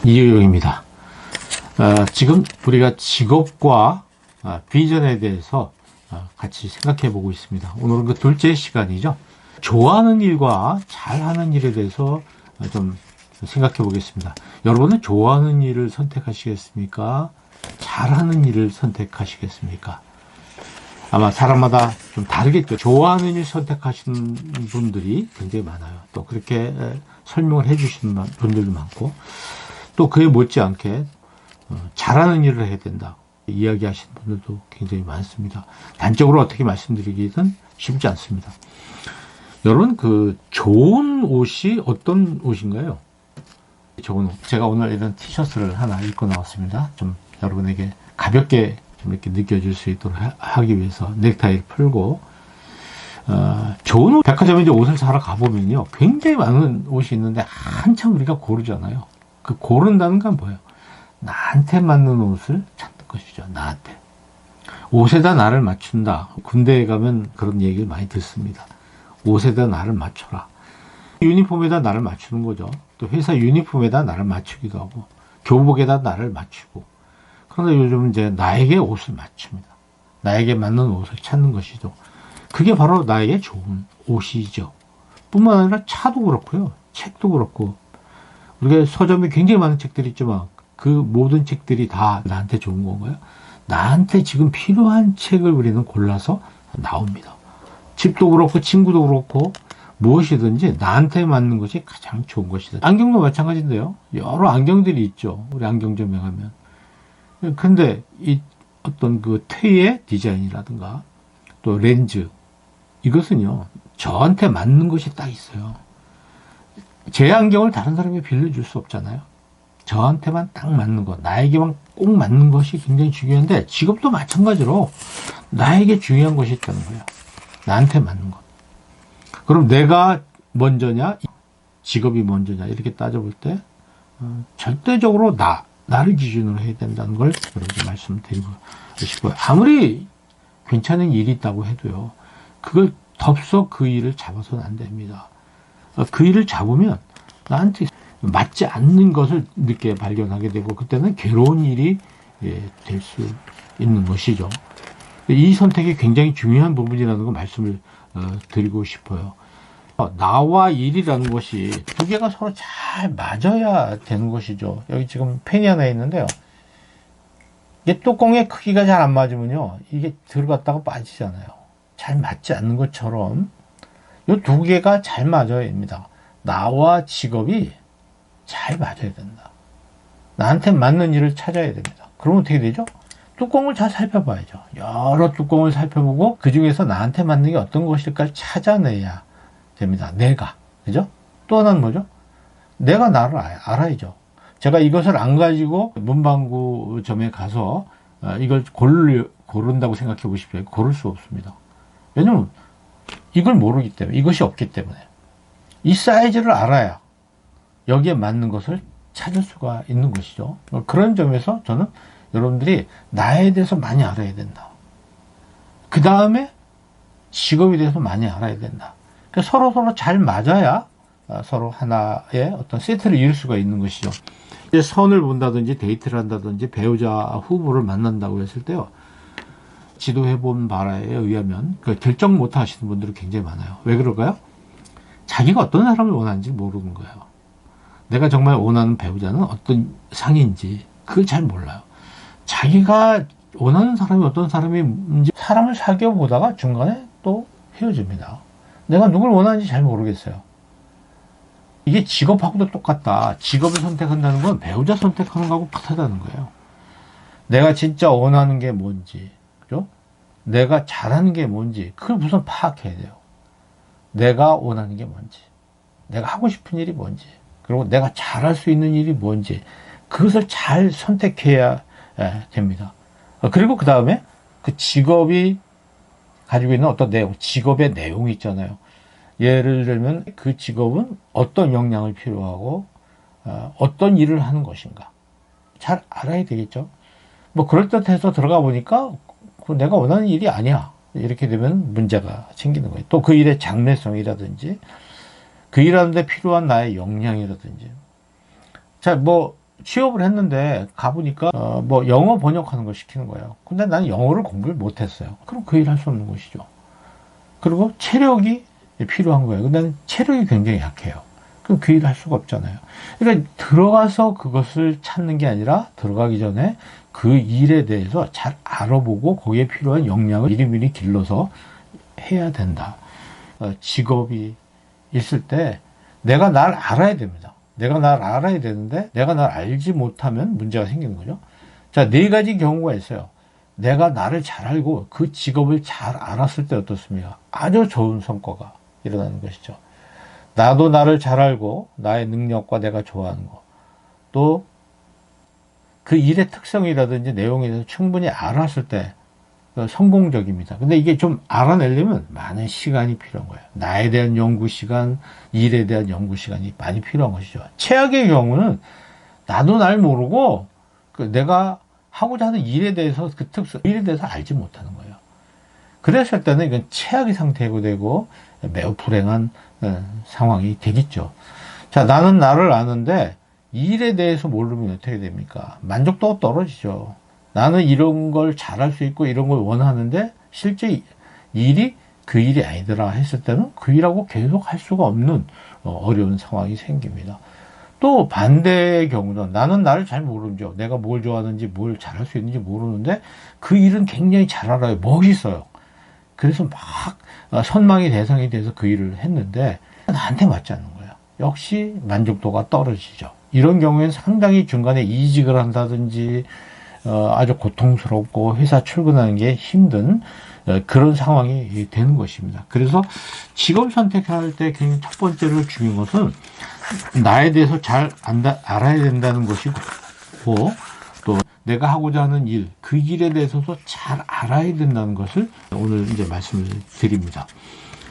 이유영입니다. 지금 우리가 직업과 비전에 대해서 같이 생각해 보고 있습니다. 오늘은 그 둘째 시간이죠. 좋아하는 일과 잘하는 일에 대해서 좀 생각해 보겠습니다. 여러분은 좋아하는 일을 선택하시겠습니까? 잘하는 일을 선택하시겠습니까? 아마 사람마다 좀 다르겠죠. 좋아하는 일 선택하시는 분들이 굉장히 많아요. 또 그렇게 설명을 해 주시는 분들도 많고, 또 그에 못지않게 잘하는 일을 해야 된다 이야기하시는 분들도 굉장히 많습니다. 단적으로 어떻게 말씀드리기는 쉽지 않습니다. 여러분, 그 좋은 옷이 어떤 옷인가요? 좋은 옷. 제가 오늘 이런 티셔츠를 하나 입고 나왔습니다. 좀 여러분에게 가볍게 좀 이렇게 느껴질 수 있도록 하기 위해서 넥타이를 풀고, 좋은 옷, 백화점에 이제 옷을 사러 가보면요, 굉장히 많은 옷이 있는데 한참 우리가 고르잖아요. 그 고른다는 건 뭐예요? 나한테 맞는 옷을 찾는 것이죠. 나한테. 옷에다 나를 맞춘다. 군대에 가면 그런 얘기를 많이 듣습니다. 옷에다 나를 맞춰라. 유니폼에다 나를 맞추는 거죠. 또 회사 유니폼에다 나를 맞추기도 하고, 교복에다 나를 맞추고. 그런데 요즘은 이제 나에게 옷을 맞춥니다. 나에게 맞는 옷을 찾는 것이죠. 그게 바로 나에게 좋은 옷이죠. 뿐만 아니라 차도 그렇고요. 책도 그렇고. 우리가 서점에 굉장히 많은 책들이 있지만 그 모든 책들이 다 나한테 좋은 건가요? 나한테 지금 필요한 책을 우리는 골라서 나옵니다. 집도 그렇고 친구도 그렇고 무엇이든지 나한테 맞는 것이 가장 좋은 것이다. 안경도 마찬가지인데요. 여러 안경들이 있죠. 우리 안경점에 가면. 근데 이 어떤 그 테의 디자인이라든가 또 렌즈, 이것은요, 저한테 맞는 것이 딱 있어요. 제 안경을 다른 사람에게 빌려줄 수 없잖아요. 저한테만 딱 맞는 것, 나에게만 꼭 맞는 것이 굉장히 중요한데, 직업도 마찬가지로 나에게 중요한 것이 있다는 거예요. 나한테 맞는 것. 그럼 내가 먼저냐, 직업이 먼저냐, 이렇게 따져볼 때 절대적으로 나를 기준으로 해야 된다는 걸 여러분께 말씀드리고 싶어요. 아무리 괜찮은 일이 있다고 해도요, 그걸 덥석 그 일을 잡아서는 안 됩니다. 그 일을 잡으면 나한테 맞지 않는 것을 늦게 발견하게 되고, 그때는 괴로운 일이 될 수 있는 것이죠. 이 선택이 굉장히 중요한 부분이라는 걸 말씀을 드리고 싶어요. 나와 일이라는 것이 두 개가 서로 잘 맞아야 되는 것이죠. 여기 지금 펜이 하나 있는데요. 이게 뚜껑의 크기가 잘 안 맞으면요, 이게 들어갔다가 빠지잖아요. 잘 맞지 않는 것처럼 이 두 개가 잘 맞아야 됩니다. 나와 직업이 잘 맞아야 된다. 나한테 맞는 일을 찾아야 됩니다. 그러면 어떻게 되죠? 뚜껑을 잘 살펴봐야죠. 여러 뚜껑을 살펴보고 그 중에서 나한테 맞는 게 어떤 것일까 찾아내야 됩니다. 내가. 그죠? 또 하나는 뭐죠? 내가 나를 알아야죠. 제가 이것을 안 가지고 문방구점에 가서 이걸 고른다고 생각해 보십시오. 고를 수 없습니다. 왜냐면 이걸 모르기 때문에, 이것이 없기 때문에. 이 사이즈를 알아야 여기에 맞는 것을 찾을 수가 있는 것이죠. 그런 점에서 저는 여러분들이 나에 대해서 많이 알아야 된다. 그 다음에 직업에 대해서 많이 알아야 된다. 그러니까 서로 잘 맞아야 서로 하나의 어떤 세트를 이룰 수가 있는 것이죠. 이제 선을 본다든지 데이트를 한다든지 배우자 후보를 만난다고 했을 때요, 지도해본 바에 의하면 결정 못 하시는 분들이 굉장히 많아요. 왜 그럴까요? 자기가 어떤 사람을 원하는지 모르는 거예요. 내가 정말 원하는 배우자는 어떤 상인지 그걸 잘 몰라요. 자기가 원하는 사람이 어떤 사람인지 사람을 사귀어 보다가 중간에 또 헤어집니다. 내가 누굴 원하는지 잘 모르겠어요. 이게 직업하고도 똑같다. 직업을 선택한다는 건 배우자 선택하는 거하고 비슷하다는 거예요. 내가 진짜 원하는 게 뭔지, 그죠? 내가 잘하는 게 뭔지, 그걸 우선 파악해야 돼요. 내가 원하는 게 뭔지, 내가 하고 싶은 일이 뭔지, 그리고 내가 잘할 수 있는 일이 뭔지, 그것을 잘 선택해야 됩니다. 그리고 그 다음에 그 직업이 가지고 있는 어떤 내용, 직업의 내용이 있잖아요. 예를 들면 그 직업은 어떤 역량을 필요하고 어떤 일을 하는 것인가 잘 알아야 되겠죠. 뭐 그럴듯해서 들어가 보니까 내가 원하는 일이 아니야. 이렇게 되면 문제가 생기는 거예요. 또 그 일의 장래성이라든지 그 일하는데 필요한 나의 역량이라든지. 자, 뭐 취업을 했는데 가보니까 뭐 영어 번역하는 걸 시키는 거예요. 근데 나는 영어를 공부를 못했어요. 그럼 그 일 할 수 없는 것이죠. 그리고 체력이 필요한 거예요. 근데 나는 체력이 굉장히 약해요. 그럼 그 일을 할 수가 없잖아요. 그러니까 들어가서 그것을 찾는 게 아니라 들어가기 전에 그 일에 대해서 잘 알아보고 거기에 필요한 역량을 미리미리 길러서 해야 된다. 직업이 있을 때 내가 날 알아야 됩니다. 내가 날 알아야 되는데 내가 날 알지 못하면 문제가 생기는 거죠. 자, 네 가지 경우가 있어요. 내가 나를 잘 알고 그 직업을 잘 알았을 때 어떻습니까? 아주 좋은 성과가 일어나는 것이죠. 나도 나를 잘 알고 나의 능력과 내가 좋아하는 거, 또 그 일의 특성이라든지 내용에 대해서 충분히 알았을 때 성공적입니다. 근데 이게 좀 알아내려면 많은 시간이 필요한 거예요. 나에 대한 연구 시간, 일에 대한 연구 시간이 많이 필요한 것이죠. 최악의 경우는 나도 날 모르고 내가 하고자 하는 일에 대해서 그 특성, 일에 대해서 알지 못하는 거예요. 그랬을 때는 이건 최악의 상태가 되고 매우 불행한 상황이 되겠죠. 자, 나는 나를 아는데 일에 대해서 모르면 어떻게 됩니까? 만족도가 떨어지죠. 나는 이런 걸 잘할 수 있고 이런 걸 원하는데 실제 일이 그 일이 아니더라 했을 때는 그 일하고 계속 할 수가 없는 어려운 상황이 생깁니다. 또 반대의 경우는 나는 나를 잘 모르죠. 내가 뭘 좋아하는지 뭘 잘할 수 있는지 모르는데 그 일은 굉장히 잘 알아요. 멋있어요. 그래서 막 선망의 대상이 돼서 그 일을 했는데 나한테 맞지 않는 거예요. 역시 만족도가 떨어지죠. 이런 경우에는 상당히 중간에 이직을 한다든지 아주 고통스럽고 회사 출근하는 게 힘든 그런 상황이 되는 것입니다. 그래서 직업 선택할 때 첫 번째로 중요한 것은 나에 대해서 잘 알아야 된다는 것이고, 또 내가 하고자 하는 일, 그 일에 대해서도 잘 알아야 된다는 것을 오늘 이제 말씀을 드립니다.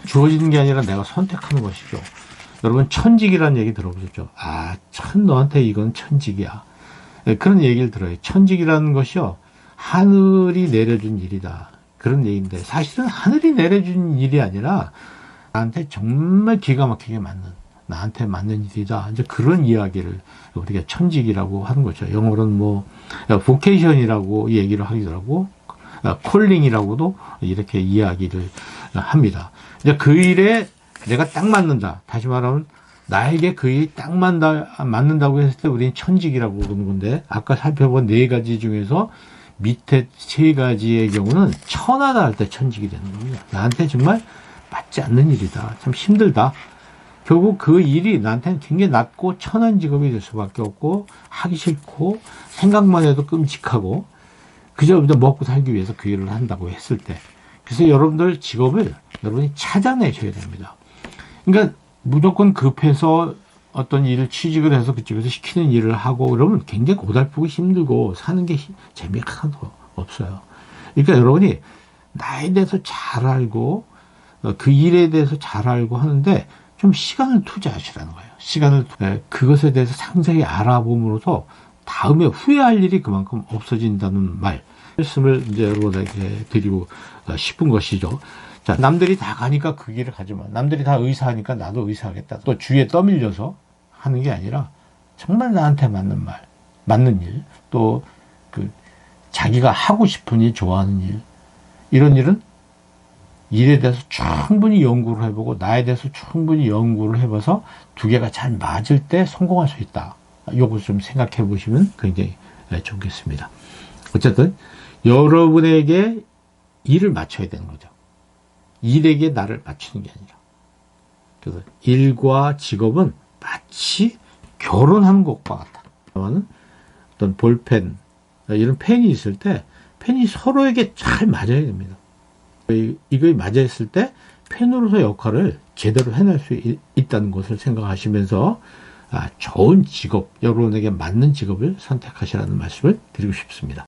주어지는 게 아니라 내가 선택하는 것이죠. 여러분, 천직이라는 얘기 들어보셨죠? 너한테 이건 천직이야. 그런 얘기를 들어요. 천직이라는 것이요, 하늘이 내려준 일이다. 그런 얘기인데, 사실은 하늘이 내려준 일이 아니라 나한테 정말 기가 막히게 맞는, 나한테 맞는 일이다. 이제 그런 이야기를 우리가 천직이라고 하는 거죠. 영어로는 뭐 vocation이라고 얘기를 하더라고, 콜링이라고도 이렇게 이야기를 합니다. 이제 그 일에 내가 딱 맞는다. 다시 말하면 나에게 그 일이 딱 맞는다고 했을 때 우리는 천직이라고 그러는 건데, 아까 살펴본 네 가지 중에서 밑에 세 가지의 경우는 천하다 할 때 천직이 되는 겁니다. 나한테 정말 맞지 않는 일이다. 참 힘들다. 결국 그 일이 나한테는 굉장히 낮고 천한 직업이 될 수밖에 없고, 하기 싫고 생각만 해도 끔찍하고, 그저 먹고 살기 위해서 그 일을 한다고 했을 때, 그래서 여러분들 직업을 여러분이 찾아내셔야 됩니다. 그러니까 무조건 급해서 어떤 일을 취직을 해서 그쪽에서 시키는 일을 하고 그러면 굉장히 고달프고 힘들고 사는 게 재미가 하나도 없어요. 그러니까 여러분이 나에 대해서 잘 알고 그 일에 대해서 잘 알고 하는데 좀 시간을 투자하시라는 거예요. 그것에 대해서 상세히 알아봄으로써 다음에 후회할 일이 그만큼 없어진다는 말씀을 이제 여러분에게 드리고 싶은 것이죠. 자, 남들이 다 가니까 그 길을 가지 마. 남들이 다 의사하니까 나도 의사하겠다. 또 주위에 떠밀려서 하는 게 아니라 정말 나한테 맞는 말, 맞는 일, 또 자기가 하고 싶은 일, 좋아하는 일, 이런 일은 일에 대해서 충분히 연구를 해보고 나에 대해서 충분히 연구를 해봐서 두 개가 잘 맞을 때 성공할 수 있다. 요것을 좀 생각해 보시면 굉장히 좋겠습니다. 어쨌든 여러분에게 일을 맞춰야 되는 거죠. 일에게 나를 맞추는 게 아니라. 그래서 일과 직업은 마치 결혼하는 것과 같다. 어떤 볼펜, 이런 펜이 있을 때 펜이 서로에게 잘 맞아야 됩니다. 이거에 맞아있을 때 펜으로서 역할을 제대로 해낼 수 있다는 것을 생각하시면서 좋은 직업, 여러분에게 맞는 직업을 선택하시라는 말씀을 드리고 싶습니다.